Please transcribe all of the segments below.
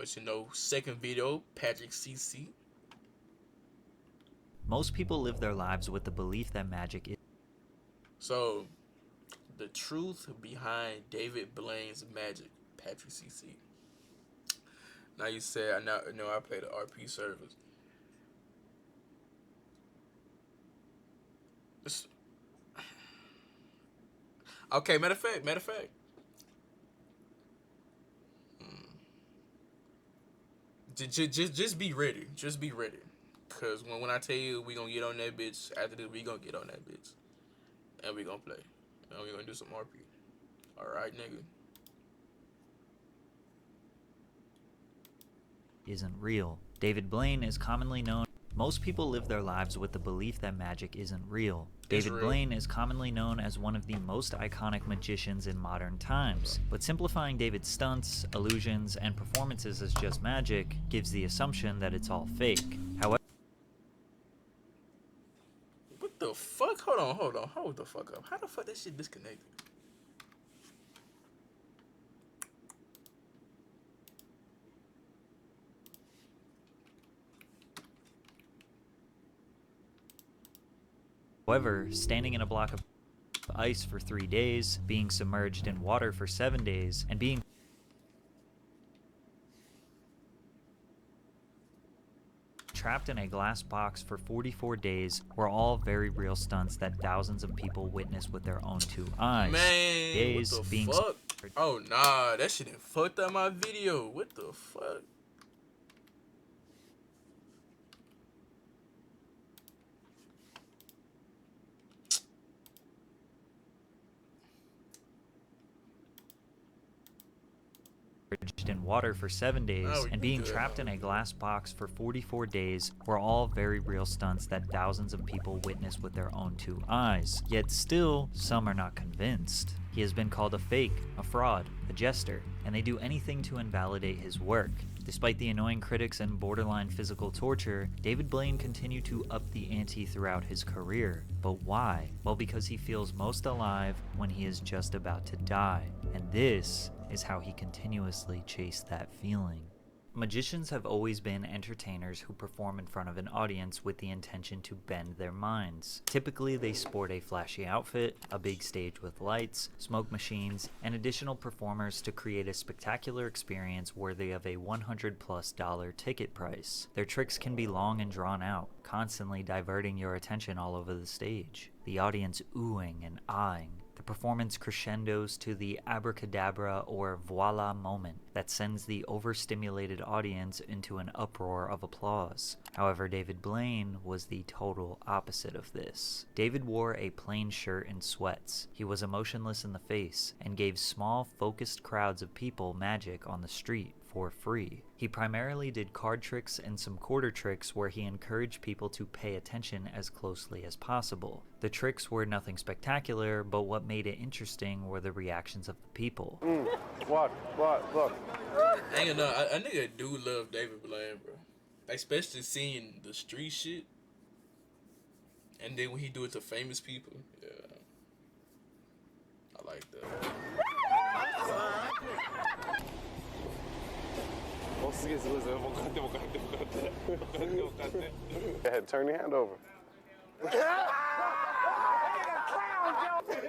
But second video, Patrick CC. Most people live their lives with the belief that magic is... So, the truth behind David Blaine's magic, Patrick CC. Now you said, I play the RP service. Okay, matter of fact. Just be ready. Just be ready. Cause when I tell you we gonna get on that bitch, after this we gonna get on that bitch. And we gonna play. And we gonna do some RP. Alright, nigga. isn't real. David Blaine is commonly known... Most people live their lives with the belief that magic isn't real. David Blaine is commonly known as one of the most iconic magicians in modern times, but simplifying David's stunts, illusions, and performances as just magic gives the assumption that it's all fake. However... What the fuck? Hold on. Hold the fuck up. How the fuck that shit disconnected? However, standing in a block of ice for 3 days, being submerged in water for 7 days, and being trapped in a glass box for 44 days were all very real stunts that thousands of people witnessed with their own 2 eyes. Man, what the fuck? Oh nah, that shit done fucked up my video. What the fuck? In water for 7 days and being trapped in a glass box for 44 days were all very real stunts that thousands of people witnessed with their own 2 eyes. Yet still, some are not convinced. He has been called a fake, a fraud, a jester, and they do anything to invalidate his work. Despite the annoying critics and borderline physical torture, David Blaine continued to up the ante throughout his career. But why? Well, because he feels most alive when he is just about to die. And this is how he continuously chased that feeling. Magicians have always been entertainers who perform in front of an audience with the intention to bend their minds. Typically, they sport a flashy outfit, a big stage with lights, smoke machines, and additional performers to create a spectacular experience worthy of a $100+ ticket price. Their tricks can be long and drawn out, constantly diverting your attention all over the stage, the audience oohing and eyeing. The performance crescendos to the abracadabra or voila moment that sends the overstimulated audience into an uproar of applause. However, David Blaine was the total opposite of this. David wore a plain shirt and sweats. He was emotionless in the face and gave small, focused crowds of people magic on the street for free. He primarily did card tricks and some quarter tricks where he encouraged people to pay attention as closely as possible. The tricks were nothing spectacular, but what made it interesting were the reactions of the people. What? Look. I ain't gonna know, I nigga do love David Blaine, bro. Especially seeing the street shit. And then when he do it to famous people. Yeah. I like that. Go ahead, turn your hand over.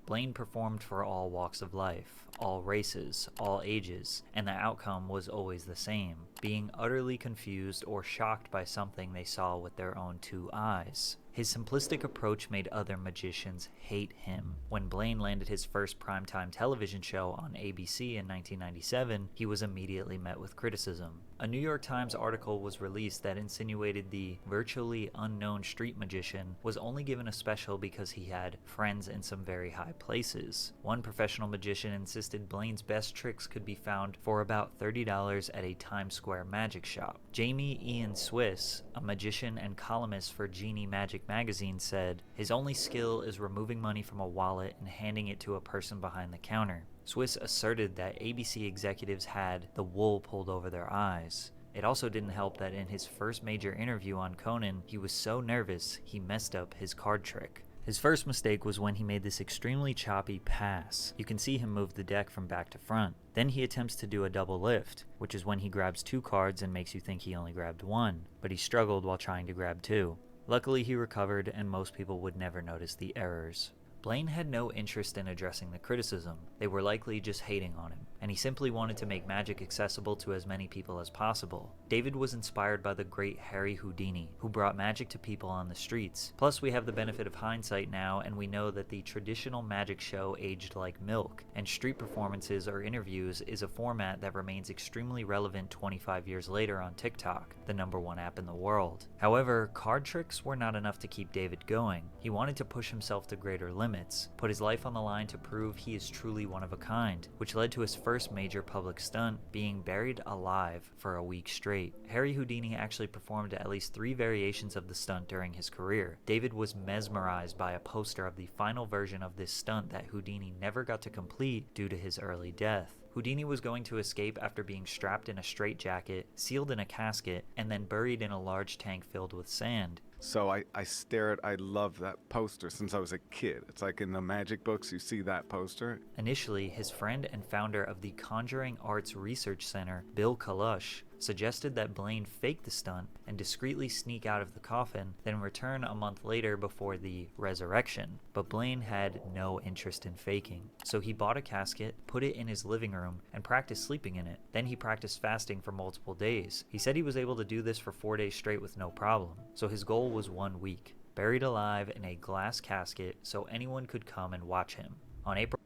Blaine performed for all walks of life, all races, all ages, and the outcome was always the same, being utterly confused or shocked by something they saw with their own 2 eyes. His simplistic approach made other magicians hate him. When Blaine landed his first primetime television show on ABC in 1997, he was immediately met with criticism. A New York Times article was released that insinuated the virtually unknown street magician was only given a special because he had friends in some very high places. One professional magician insisted Blaine's best tricks could be found for about $30 at a Times Square magic shop. Jamie Ian Swiss, a magician and columnist for Genie Magic magazine, said, "His only skill is removing money from a wallet and handing it to a person behind the counter." Swiss asserted that ABC executives had the wool pulled over their eyes. It also didn't help that in his first major interview on Conan, he was so nervous he messed up his card trick. His first mistake was when he made this extremely choppy pass. You can see him move the deck from back to front. Then he attempts to do a double lift, which is when he grabs 2 cards and makes you think he only grabbed 1, but he struggled while trying to grab 2. Luckily he recovered, and most people would never notice the errors. Blaine had no interest in addressing the criticism. They were likely just hating on him, and he simply wanted to make magic accessible to as many people as possible. David was inspired by the great Harry Houdini, who brought magic to people on the streets. Plus, we have the benefit of hindsight now, and we know that the traditional magic show aged like milk, and street performances or interviews is a format that remains extremely relevant 25 years later on TikTok, the #1 app in the world. However, card tricks were not enough to keep David going. He wanted to push himself to greater limits, put his life on the line to prove he is truly one of a kind, which led to his first major public stunt, being buried alive for a week straight. Harry Houdini actually performed at least 3 variations of the stunt during his career. David was mesmerized by a poster of the final version of this stunt that Houdini never got to complete due to his early death. Houdini was going to escape after being strapped in a straitjacket, sealed in a casket, and then buried in a large tank filled with sand. So I stare at, I love that poster since I was a kid. It's like in the magic books, you see that poster. Initially, his friend and founder of the Conjuring Arts Research Center, Bill Kalush, suggested that Blaine fake the stunt and discreetly sneak out of the coffin, then return a month later before the resurrection. But Blaine had no interest in faking, so he bought a casket, put it in his living room, and practiced sleeping in it. Then he practiced fasting for multiple days. He said he was able to do this for 4 days straight with no problem, so his goal was 1 week, buried alive in a glass casket so anyone could come and watch him. On April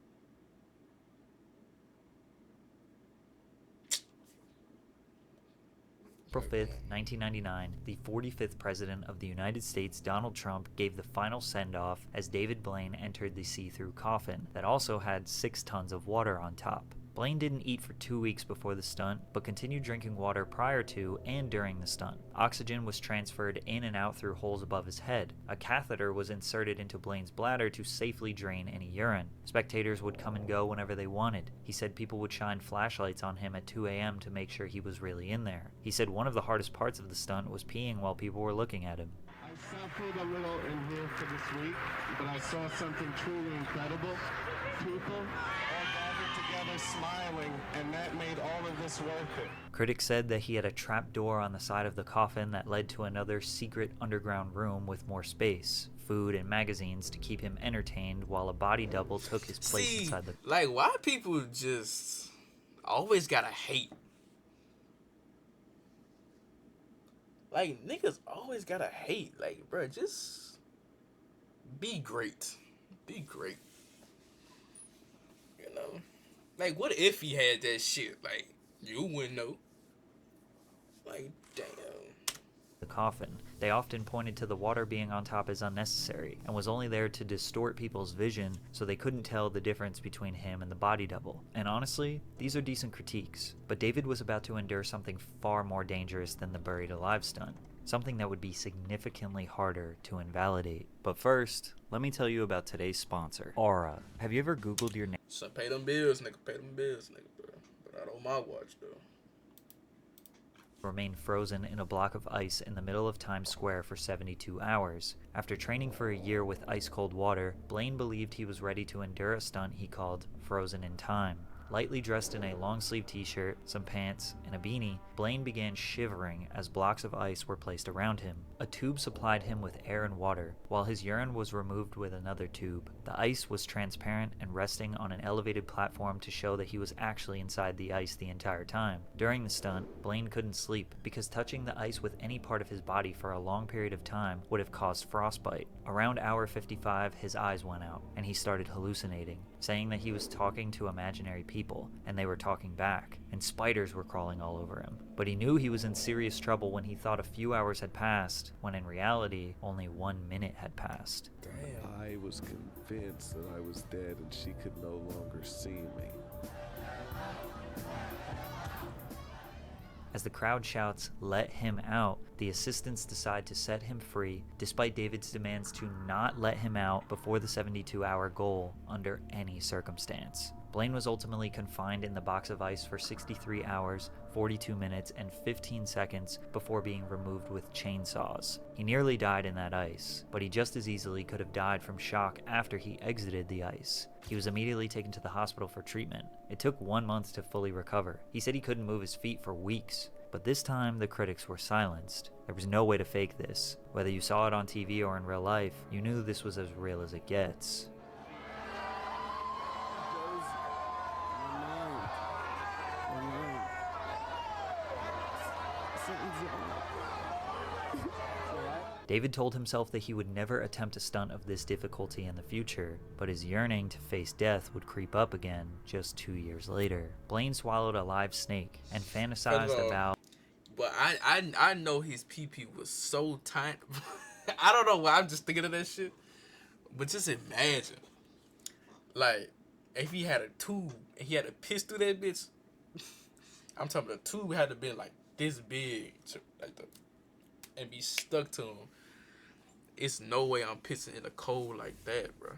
5th, 1999, the 45th President of the United States, Donald Trump, gave the final send-off as David Blaine entered the see-through coffin that also had 6 tons of water on top. Blaine didn't eat for 2 weeks before the stunt, but continued drinking water prior to and during the stunt. Oxygen was transferred in and out through holes above his head. A catheter was inserted into Blaine's bladder to safely drain any urine. Spectators would come and go whenever they wanted. He said people would shine flashlights on him at 2 a.m. to make sure he was really in there. He said one of the hardest parts of the stunt was peeing while people were looking at him. I suffered a little in here for this week, but I saw something truly incredible. People all gathered together smiling, and that made all of this worth it. Critics said that he had a trap door on the side of the coffin that led to another secret underground room with more space, food, and magazines to keep him entertained while a body double took his place inside the... Like, why people just always gotta hate? Like, niggas always gotta hate. Like, bro, just be great. Be great. You know? Like, what if he had that shit? Like, you wouldn't know. Like, damn. The coffin. They often pointed to the water being on top as unnecessary and was only there to distort people's vision so they couldn't tell the difference between him and the body double. And honestly, these are decent critiques, but David was about to endure something far more dangerous than the buried alive stunt. Something that would be significantly harder to invalidate. But first, let me tell you about today's sponsor, Aura. Have you ever Googled your name? So pay them bills, nigga. Pay them bills, nigga, bro. But not on my watch, though. Remain frozen in a block of ice in the middle of Times Square for 72 hours. After training for a year with ice-cold water, Blaine believed he was ready to endure a stunt he called Frozen in Time. Lightly dressed in a long-sleeve t-shirt, some pants, and a beanie, Blaine began shivering as blocks of ice were placed around him. A tube supplied him with air and water, while his urine was removed with another tube. The ice was transparent and resting on an elevated platform to show that he was actually inside the ice the entire time. During the stunt, Blaine couldn't sleep because touching the ice with any part of his body for a long period of time would have caused frostbite. Around hour 55, his eyes went out, and he started hallucinating, saying that he was talking to imaginary people, and they were talking back, and spiders were crawling all over him. But he knew he was in serious trouble when he thought a few hours had passed, when in reality, only 1 minute had passed. Damn. I was convinced that I was dead and she could no longer see me. As the crowd shouts, "Let him out," the assistants decide to set him free, despite David's demands to not let him out before the 72-hour goal under any circumstance. Blaine was ultimately confined in the box of ice for 63 hours, 42 minutes and 15 seconds before being removed with chainsaws. He nearly died in that ice, but he just as easily could have died from shock after he exited the ice. He was immediately taken to the hospital for treatment. It took 1 month to fully recover. He said he couldn't move his feet for weeks. But this time, the critics were silenced. There was no way to fake this. Whether you saw it on TV or in real life, you knew this was as real as it gets. David told himself that he would never attempt a stunt of this difficulty in the future, but his yearning to face death would creep up again just 2 years later. Blaine swallowed a live snake and fantasized about... But I know his pee-pee was so tight. I don't know why I'm just thinking of that shit. But just imagine. Like, if he had a tube and he had to piss through that bitch. I'm talking about the tube had to be like this big. And be stuck to him. It's no way I'm pissing in the cold like that, bro.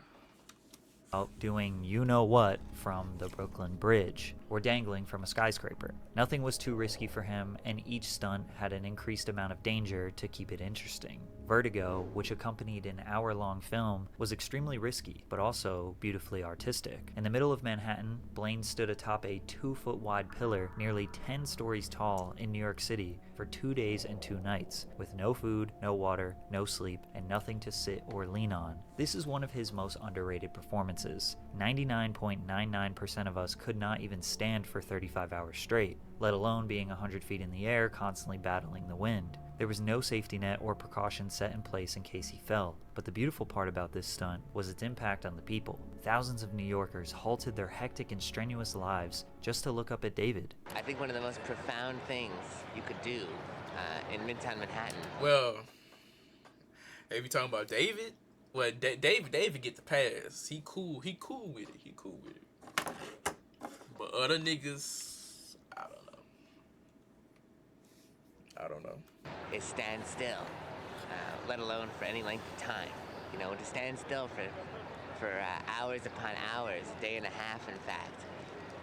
Doing you-know-what from the Brooklyn Bridge, or dangling from a skyscraper. Nothing was too risky for him, and each stunt had an increased amount of danger to keep it interesting. Vertigo, which accompanied an hour-long film, was extremely risky, but also beautifully artistic. In the middle of Manhattan, Blaine stood atop a 2-foot-wide pillar nearly 10 stories tall in New York City for 2 days and 2 nights, with no food, no water, no sleep, and nothing to sit or lean on. This is one of his most underrated performances. 99.99% of us could not even stand for 35 hours straight, let alone being 100 feet in the air, constantly battling the wind. There was no safety net or precautions set in place in case he fell, but the beautiful part about this stunt was its impact on the people. Thousands of New Yorkers halted their hectic and strenuous lives just to look up at David. I think one of the most profound things you could do in Midtown Manhattan. Well, if you talking about David, well, David get the pass. He cool with it. But other niggas, I don't know. Is stand still, let alone for any length of time. You know, to stand still for hours upon hours, a day and a half, in fact.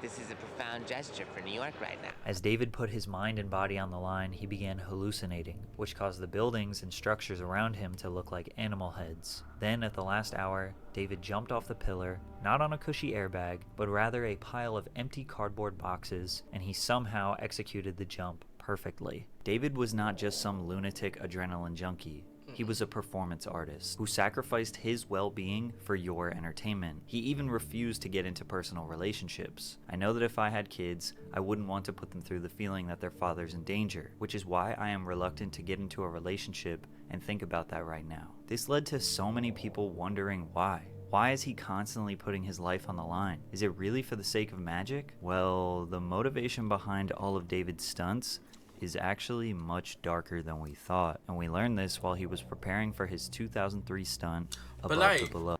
This is a profound gesture for New York right now. As David put his mind and body on the line, he began hallucinating, which caused the buildings and structures around him to look like animal heads. Then, at the last hour, David jumped off the pillar, not on a cushy airbag, but rather a pile of empty cardboard boxes, and he somehow executed the jump perfectly. David was not just some lunatic adrenaline junkie. He was a performance artist who sacrificed his well-being for your entertainment. He even refused to get into personal relationships. I know that if I had kids, I wouldn't want to put them through the feeling that their father's in danger, which is why I am reluctant to get into a relationship and think about that right now. This led to so many people wondering why. Why is he constantly putting his life on the line? Is it really for the sake of magic? Well, the motivation behind all of David's stunts is actually much darker than we thought, and we learned this while he was preparing for his 2003 stunt Above the Below.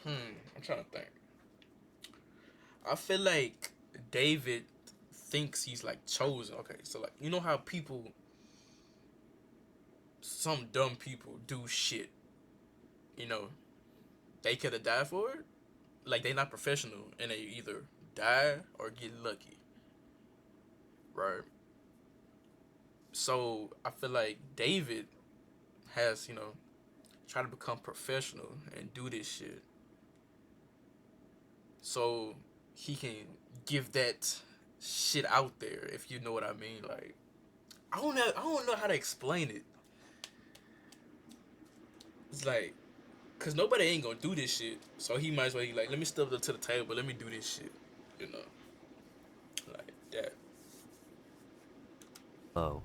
I'm trying to think. I feel like David thinks he's like chosen. Okay, so like, you know how some dumb people do shit, you know, they could have died for it. Like, they not professional, and they either die or get lucky, right? So I feel like David has, try to become professional and do this shit, so he can give that shit out there, if you know what I mean. Like, I don't know how to explain it. It's like, cause nobody ain't gonna do this shit, so he might as well be like, let me step up to the table, let me do this shit, like that.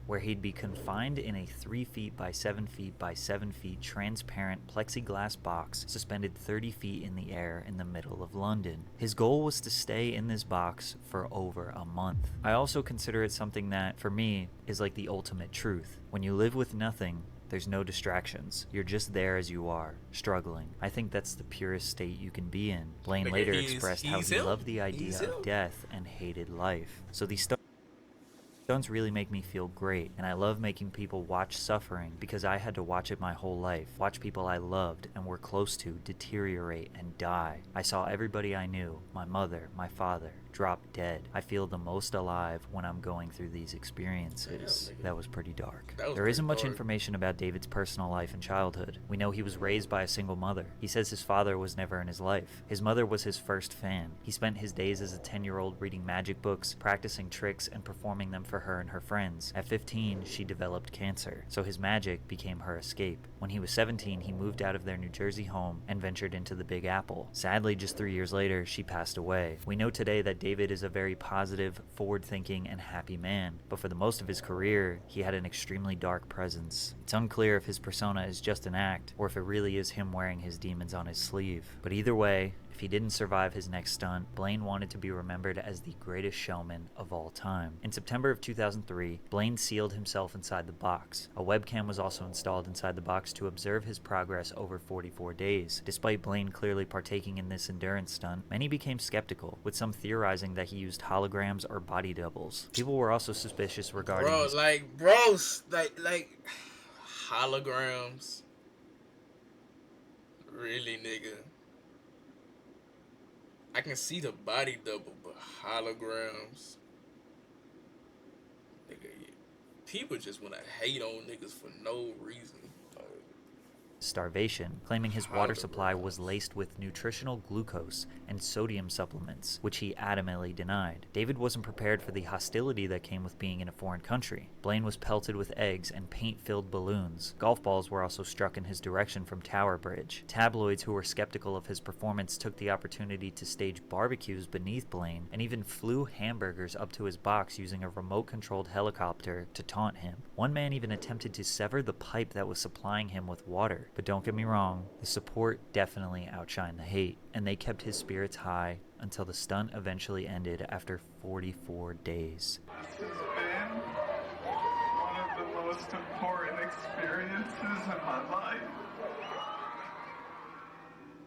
Where he'd be confined in a 3 feet by 7 feet by 7 feet transparent plexiglass box suspended 30 feet in the air in the middle of London. His goal was to stay in this box for over a month. I also consider it something that, for me, is like the ultimate truth. When you live with nothing, there's no distractions. You're just there as you are, struggling. I think that's the purest state you can be in. Blaine later expressed how he loved the idea of death and hated life. So these stunts really make me feel great, and I love making people watch suffering because I had to watch it my whole life. Watch people I loved and were close to deteriorate and die. I saw everybody I knew, my mother, my father, drop dead. I feel the most alive when I'm going through these experiences. That was pretty dark. There isn't much information about David's personal life and childhood. We know he was raised by a single mother. He says his father was never in his life. His mother was his first fan. He spent his days as a 10-year-old reading magic books, practicing tricks, and performing them for her and her friends. At 15, she developed cancer, so his magic became her escape. When he was 17, he moved out of their New Jersey home and ventured into the Big Apple. Sadly, just 3 years later, she passed away. We know today that David is a very positive, forward-thinking, and happy man, but for the most of his career, he had an extremely dark presence. It's unclear if his persona is just an act, or if it really is him wearing his demons on his sleeve. But either way, if he didn't survive his next stunt, Blaine wanted to be remembered as the greatest showman of all time. In September of 2003, Blaine sealed himself inside the box. A webcam was also installed inside the box to observe his progress over 44 days. Despite Blaine clearly partaking in this endurance stunt, many became skeptical, with some theorizing that he used holograms or body doubles. People were also suspicious regarding holograms. Really, nigga? I can see the body double, but holograms. Nigga, people just wanna hate on niggas for no reason. Starvation, claiming his water supply was laced with nutritional glucose and sodium supplements, which he adamantly denied. David wasn't prepared for the hostility that came with being in a foreign country. Blaine was pelted with eggs and paint-filled balloons. Golf balls were also struck in his direction from Tower Bridge. Tabloids who were skeptical of his performance took the opportunity to stage barbecues beneath Blaine and even flew hamburgers up to his box using a remote-controlled helicopter to taunt him. One man even attempted to sever the pipe that was supplying him with water. But don't get me wrong, the support definitely outshined the hate, and they kept his spirits high until the stunt eventually ended after 44 days. This has been one of the most important experiences in my life.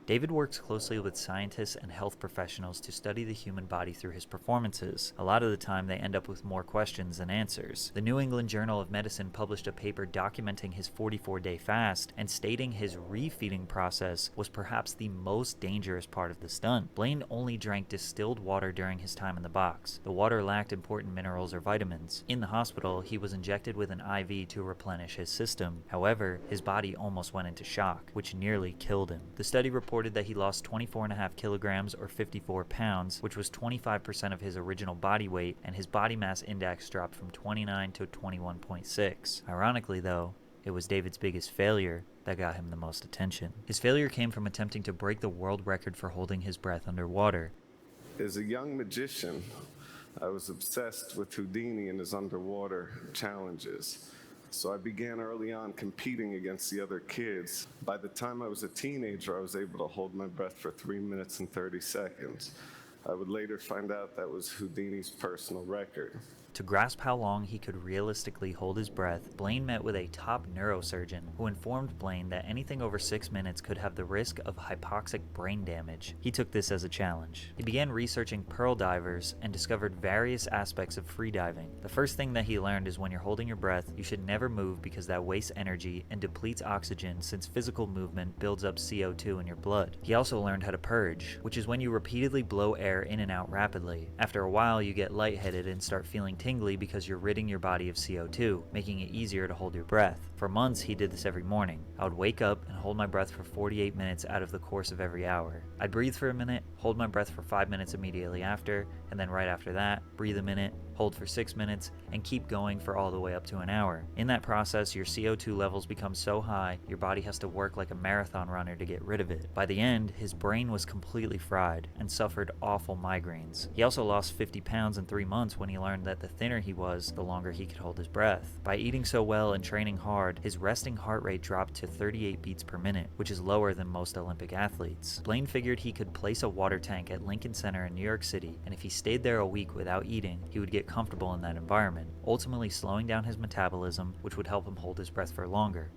David works closely with scientists and health professionals to study the human body through his performances. A lot of the time, they end up with more questions than answers. The New England Journal of Medicine published a paper documenting his 44-day fast and stating his refeeding process was perhaps the most dangerous part of the stunt. Blaine only drank distilled water during his time in the box. The water lacked important minerals or vitamins. In the hospital, he was injected with an IV to replenish his system. However, his body almost went into shock, which nearly killed him. The study reported that he lost 24.5 kilograms or 54 pounds, which was 25% of his original body weight, and his body mass index dropped from 29 to 21.6. Ironically, though, it was David's biggest failure that got him the most attention. His failure came from attempting to break the world record for holding his breath underwater. As a young magician, I was obsessed with Houdini and his underwater challenges. So I began early on competing against the other kids. By the time I was a teenager, I was able to hold my breath for 3 minutes and 30 seconds. I would later find out that was Houdini's personal record. To grasp how long he could realistically hold his breath, Blaine met with a top neurosurgeon who informed Blaine that anything over 6 minutes could have the risk of hypoxic brain damage. He took this as a challenge. He began researching pearl divers and discovered various aspects of freediving. The first thing that he learned is when you're holding your breath, you should never move because that wastes energy and depletes oxygen since physical movement builds up CO2 in your blood. He also learned how to purge, which is when you repeatedly blow air in and out rapidly. After a while, you get lightheaded and start feeling tingly because you're ridding your body of CO2, making it easier to hold your breath. For months, he did this every morning. I would wake up and hold my breath for 48 minutes out of the course of every hour. I'd breathe for a minute, hold my breath for 5 minutes immediately after, and then right after that, breathe a minute, hold for 6 minutes, and keep going for all the way up to an hour. In that process, your CO2 levels become so high, your body has to work like a marathon runner to get rid of it. By the end, his brain was completely fried and suffered awful migraines. He also lost 50 pounds in 3 months when he learned that the thinner he was, the longer he could hold his breath. By eating so well and training hard, his resting heart rate dropped to 38 beats per minute, which is lower than most Olympic athletes. Blaine figured he could place a water tank at Lincoln Center in New York City, and if he stayed there a week without eating, he would get comfortable in that environment, ultimately slowing down his metabolism, which would help him hold his breath for longer.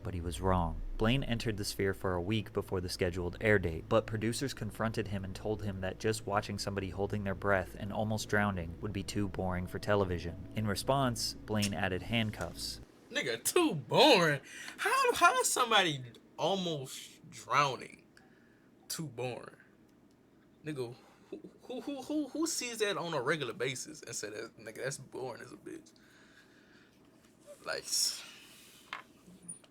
But he was wrong. Blaine entered the Sphere for a week before the scheduled air date, but producers confronted him and told him that just watching somebody holding their breath and almost drowning would be too boring for television. In response, Blaine added handcuffs. Nigga, too boring. How is somebody almost drowning too boring? Nigga, who Who sees that on a regular basis and say that nigga that's boring as a bitch? Like,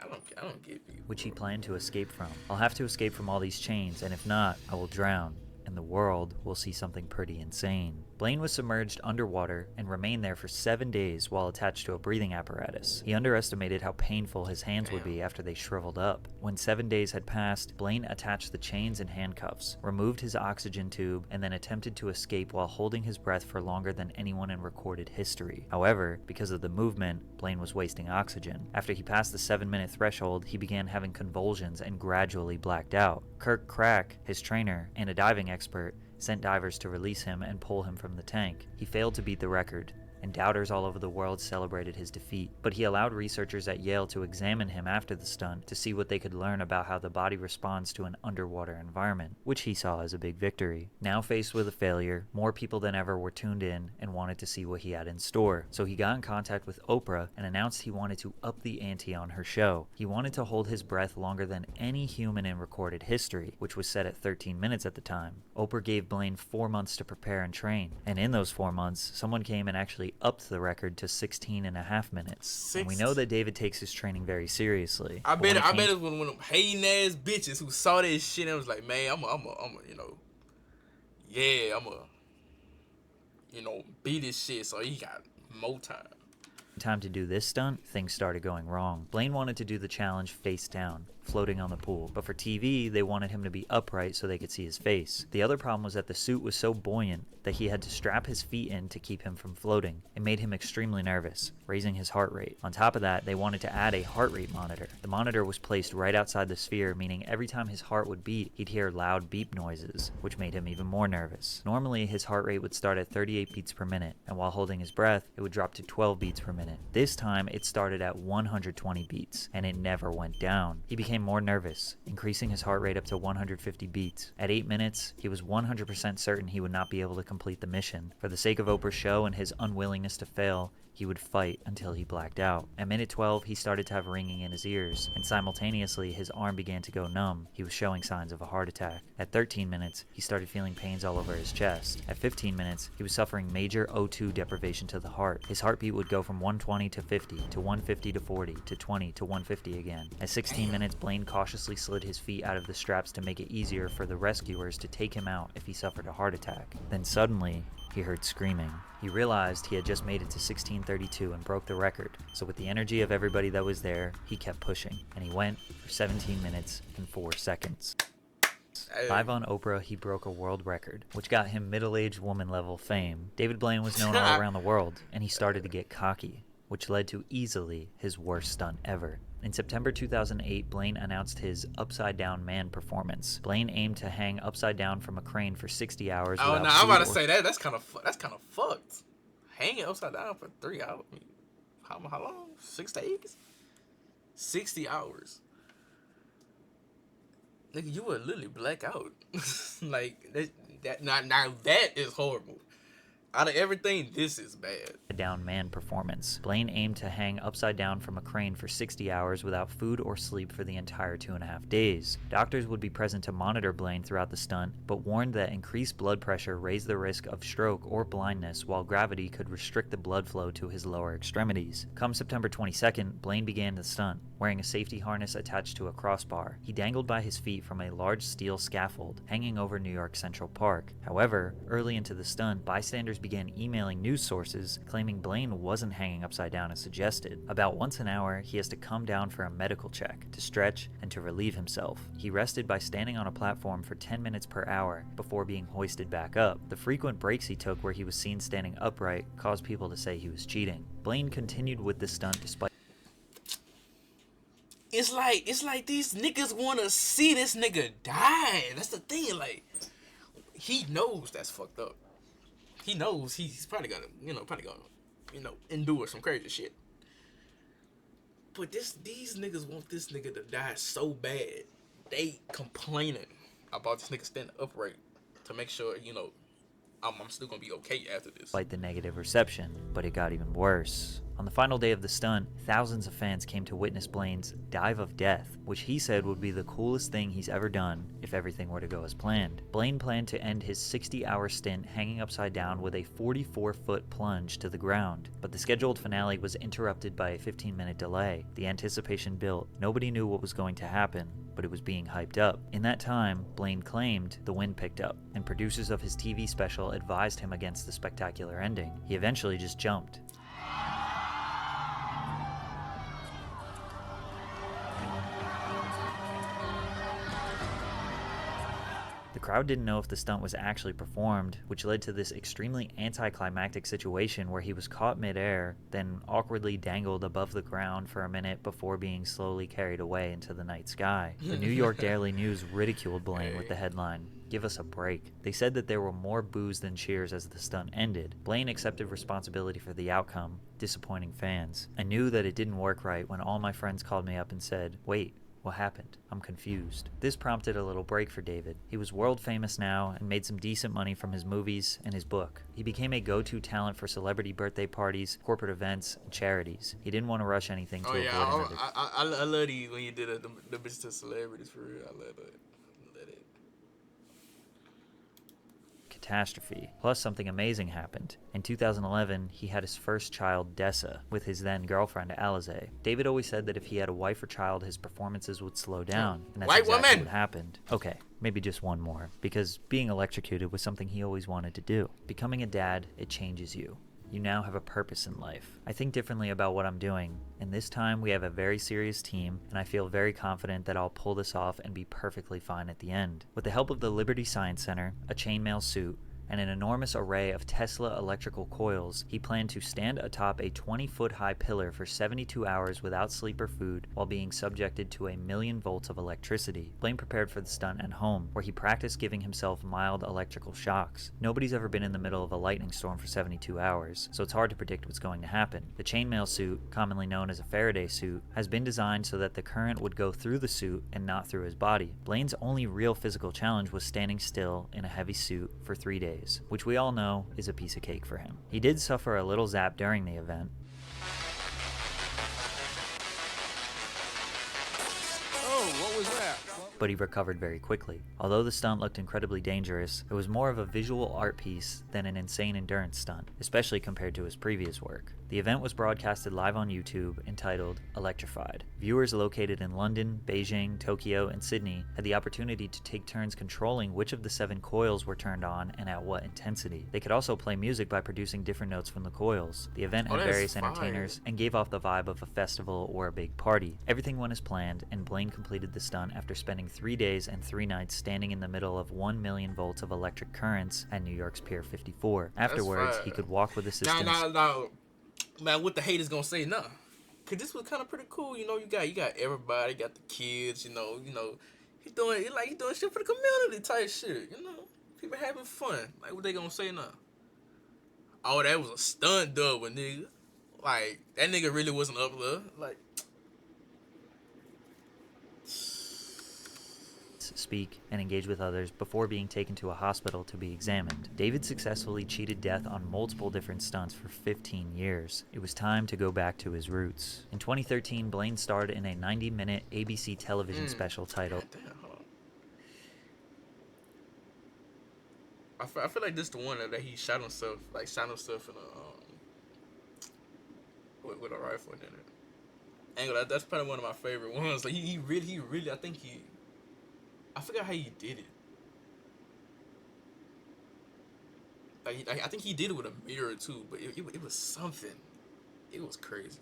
I don't get people. Which he planned to escape from. I'll have to escape from all these chains, and if not, I will drown. And the world will see something pretty insane. Blaine was submerged underwater and remained there for 7 days while attached to a breathing apparatus. He underestimated how painful his hands would be after they shriveled up. When 7 days had passed, Blaine attached the chains and handcuffs, removed his oxygen tube, and then attempted to escape while holding his breath for longer than anyone in recorded history. However, because of the movement, Blaine was wasting oxygen. After he passed the 7-minute threshold, he began having convulsions and gradually blacked out. Kirk Crack, his trainer, and a diving expert, sent divers to release him and pull him from the tank. He failed to beat the record, and doubters all over the world celebrated his defeat. But he allowed researchers at Yale to examine him after the stunt to see what they could learn about how the body responds to an underwater environment, which he saw as a big victory. Now faced with a failure, more people than ever were tuned in and wanted to see what he had in store. So he got in contact with Oprah and announced he wanted to up the ante on her show. He wanted to hold his breath longer than any human in recorded history, which was set at 13 minutes at the time. Oprah gave Blaine 4 months to prepare and train, and in those 4 months, someone came and actually upped the record to 16.5 minutes. And we know that David takes his training very seriously. I bet it was one of them hating ass bitches who saw this shit and was like, man, I'm beat this shit so he got more time to do this stunt, things started going wrong. Blaine wanted to do the challenge face down, floating on the pool, but for TV, they wanted him to be upright so they could see his face. The other problem was that the suit was so buoyant that he had to strap his feet in to keep him from floating. It made him extremely nervous, raising his heart rate. On top of that, they wanted to add a heart rate monitor. The monitor was placed right outside the sphere, meaning every time his heart would beat, he'd hear loud beep noises, which made him even more nervous. Normally, his heart rate would start at 38 beats per minute, and while holding his breath, it would drop to 12 beats per minute. This time, it started at 120 beats, and it never went down. He became more nervous, increasing his heart rate up to 150 beats. At 8 minutes, he was 100% certain he would not be able to complete the mission. For the sake of Oprah's show and his unwillingness to fail, he would fight until he blacked out. At minute 12, he started to have ringing in his ears, and simultaneously, his arm began to go numb. He was showing signs of a heart attack. At 13 minutes, he started feeling pains all over his chest. At 15 minutes, he was suffering major O2 deprivation to the heart. His heartbeat would go from 120 to 50, to 150 to 40, to 20 to 150 again. At 16 minutes, Blaine cautiously slid his feet out of the straps to make it easier for the rescuers to take him out if he suffered a heart attack. Then suddenly, he heard screaming. He realized he had just made it to 1632 and broke the record, so with the energy of everybody that was there, he kept pushing, and he went for 17 minutes and 4 seconds. Live on Oprah, he broke a world record, which got him middle-aged woman level fame. David Blaine was known all around the world, and he started to get cocky, which led to easily his worst stunt ever. In September 2008, Blaine announced his Upside Down Man performance. Blaine aimed to hang upside down from a crane for 60 hours. Oh no, I'm about to say that. That's kind of fucked. Hanging upside down for 3 hours. I mean, how long? 6 days? 60 hours. Nigga, you would literally black out. Like now that is horrible. Out of everything, this is bad. Down man performance. Blaine aimed to hang upside down from a crane for 60 hours without food or sleep for the entire 2.5 days. Doctors would be present to monitor Blaine throughout the stunt, but warned that increased blood pressure raised the risk of stroke or blindness, while gravity could restrict the blood flow to his lower extremities. Come September 22nd, Blaine began the stunt, wearing a safety harness attached to a crossbar. He dangled by his feet from a large steel scaffold hanging over New York Central Park. However, early into the stunt, bystanders began emailing news sources claiming Blaine wasn't hanging upside down as suggested. About once an hour, he has to come down for a medical check, to stretch, and to relieve himself. He rested by standing on a platform for 10 minutes per hour before being hoisted back up. The frequent breaks he took where he was seen standing upright caused people to say he was cheating. Blaine continued with the stunt despite... It's like these niggas want to see this nigga die. That's the thing. Like, he knows that's fucked up. He knows he's probably gonna, endure some crazy shit. But these niggas want this nigga to die so bad. They complaining about this nigga standing upright to make sure, I'm still gonna be okay after this. Despite the negative reception, but it got even worse. On the final day of the stunt, thousands of fans came to witness Blaine's dive of death, which he said would be the coolest thing he's ever done if everything were to go as planned. Blaine planned to end his 60-hour stint hanging upside down with a 44-foot plunge to the ground, but the scheduled finale was interrupted by a 15-minute delay. The anticipation built. Nobody knew what was going to happen, but it was being hyped up. In that time, Blaine claimed the wind picked up, and producers of his TV special advised him against the spectacular ending. He eventually just jumped. The crowd didn't know if the stunt was actually performed, which led to this extremely anticlimactic situation where he was caught midair, then awkwardly dangled above the ground for a minute before being slowly carried away into the night sky. The New York Daily News ridiculed Blaine with the headline, "Give us a break." They said that there were more boos than cheers as the stunt ended. Blaine accepted responsibility for the outcome, disappointing fans. "I knew that it didn't work right when all my friends called me up and said, 'Wait, what happened? I'm confused.'" This prompted a little break for David. He was world famous now and made some decent money from his movies and his book. He became a go-to talent for celebrity birthday parties, corporate events, and charities. He didn't want to rush anything to avoid another. I love these when you did the bitch to celebrities, for real. I love it. Catastrophe. Plus, something amazing happened. In 2011, he had his first child, Dessa, with his then girlfriend, Alize. David always said that if he had a wife or child, his performances would slow down, and that's White exactly woman! what happened. Okay, maybe just one more, because being electrocuted was something he always wanted to do. Becoming a dad, it changes you. You now have a purpose in life. I think differently about what I'm doing, and this time we have a very serious team, and I feel very confident that I'll pull this off and be perfectly fine at the end. With the help of the Liberty Science Center, a chainmail suit, and an enormous array of Tesla electrical coils, he planned to stand atop a 20-foot-high pillar for 72 hours without sleep or food while being subjected to 1,000,000 volts of electricity. Blaine prepared for the stunt at home, where he practiced giving himself mild electrical shocks. Nobody's ever been in the middle of a lightning storm for 72 hours, so it's hard to predict what's going to happen. The chainmail suit, commonly known as a Faraday suit, has been designed so that the current would go through the suit and not through his body. Blaine's only real physical challenge was standing still in a heavy suit for 3 days, which we all know is a piece of cake for him. He did suffer a little zap during the event. Oh, what was that? But he recovered very quickly. Although the stunt looked incredibly dangerous, it was more of a visual art piece than an insane endurance stunt, especially compared to his previous work. The event was broadcasted live on YouTube, entitled Electrified. Viewers located in London, Beijing, Tokyo, and Sydney had the opportunity to take turns controlling which of the 7 coils were turned on and at what intensity. They could also play music by producing different notes from the coils. The event had various entertainers and gave off the vibe of a festival or a big party. Everything went as planned, and Blaine completed the stunt after spending 3 days and 3 nights standing in the middle of 1,000,000 volts of electric currents at New York's Pier 54. Afterwards, he could walk with assistance. Now, man, what the haters gonna say? Nah, cause this was kind of pretty cool. You know, you got everybody, you got the kids. You know, he doing shit for the community type shit. You know, people having fun. Like, what they gonna say now? Oh, that was a stunt double, nigga. Like, that nigga really wasn't up there. Like, speak, and engage with others before being taken to a hospital to be examined. David successfully cheated death on multiple different stunts for 15 years. It was time to go back to his roots. In 2013, Blaine starred in a 90-minute ABC television special titled... I feel like this is the one that he shot himself in a with a rifle in it. Angle, that's probably one of my favorite ones. Like, he really, I forgot how he did it. Like, I think he did it with a mirror too, but it was something. It was crazy.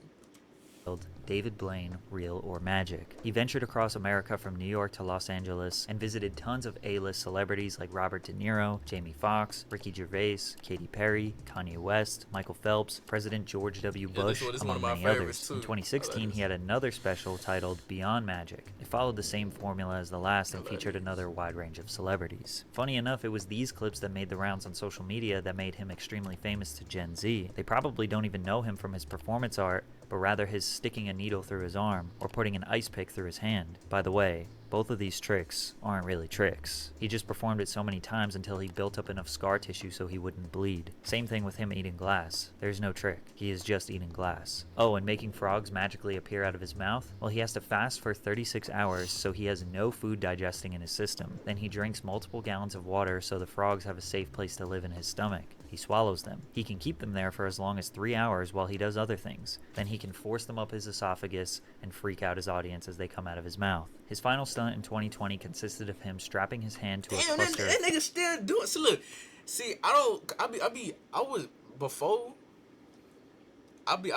David Blaine, Real or Magic. He ventured across America from New York to Los Angeles and visited tons of A-list celebrities like Robert De Niro, Jamie Foxx, Ricky Gervais, Katy Perry, Kanye West, Michael Phelps, President George W. Bush, among many others. In 2016, he had another special titled Beyond Magic. It followed the same formula as the last and featured another wide range of celebrities. Funny enough, it was these clips that made the rounds on social media that made him extremely famous to Gen Z. They probably don't even know him from his performance art, but rather his sticking a needle through his arm or putting an ice pick through his hand. By the way, Both of these tricks aren't really tricks. He just performed it so many times until he built up enough scar tissue so he wouldn't bleed. Same thing with him eating glass. There's no trick. He is just eating glass. Oh, and making frogs magically appear out of his mouth? Well, he has to fast for 36 hours so he has no food digesting in his system. Then he drinks multiple gallons of water so the frogs have a safe place to live in his stomach. He swallows them. He can keep them there for as long as 3 hours while he does other things. Then he can force them up his esophagus and freak out his audience as they come out of his mouth. His final stunt in 2020 consisted of him strapping his hand to a cluster. That nigga still doing. So look, see, I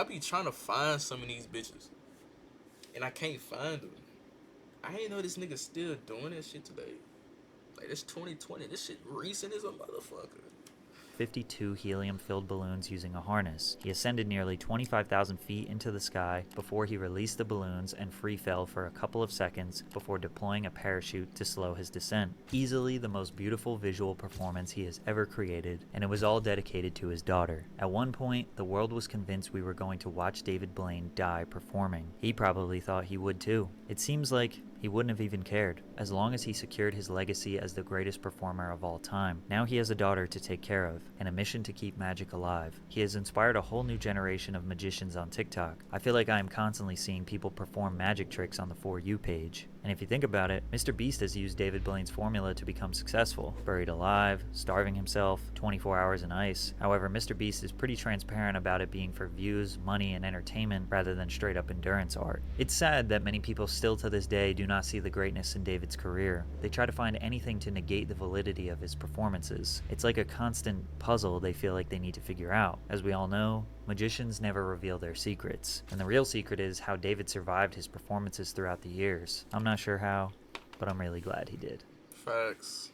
be trying to find some of these bitches, and I can't find them. I ain't know this nigga still doing that shit today. Like, it's 2020. This shit recent as a motherfucker. 52 helium-filled balloons using a harness. He ascended nearly 25,000 feet into the sky before he released the balloons and free fell for a couple of seconds before deploying a parachute to slow his descent. Easily the most beautiful visual performance he has ever created, and it was all dedicated to his daughter. At one point, the world was convinced we were going to watch David Blaine die performing. He probably thought he would too. It seems like he wouldn't have even cared, as long as he secured his legacy as the greatest performer of all time. Now he has a daughter to take care of, and a mission to keep magic alive. He has inspired a whole new generation of magicians on TikTok. I feel like I am constantly seeing people perform magic tricks on the For You page. And if you think about it, Mr. Beast has used David Blaine's formula to become successful. Buried alive, starving himself, 24 hours in ice. However, Mr. Beast is pretty transparent about it being for views, money, and entertainment rather than straight up endurance art. It's sad that many people still to this day do not see the greatness in David's career. They try to find anything to negate the validity of his performances. It's like a constant puzzle they feel like they need to figure out. As we all know, magicians never reveal their secrets, and the real secret is how David survived his performances throughout the years. I'm not sure how, but I'm really glad he did. Facts.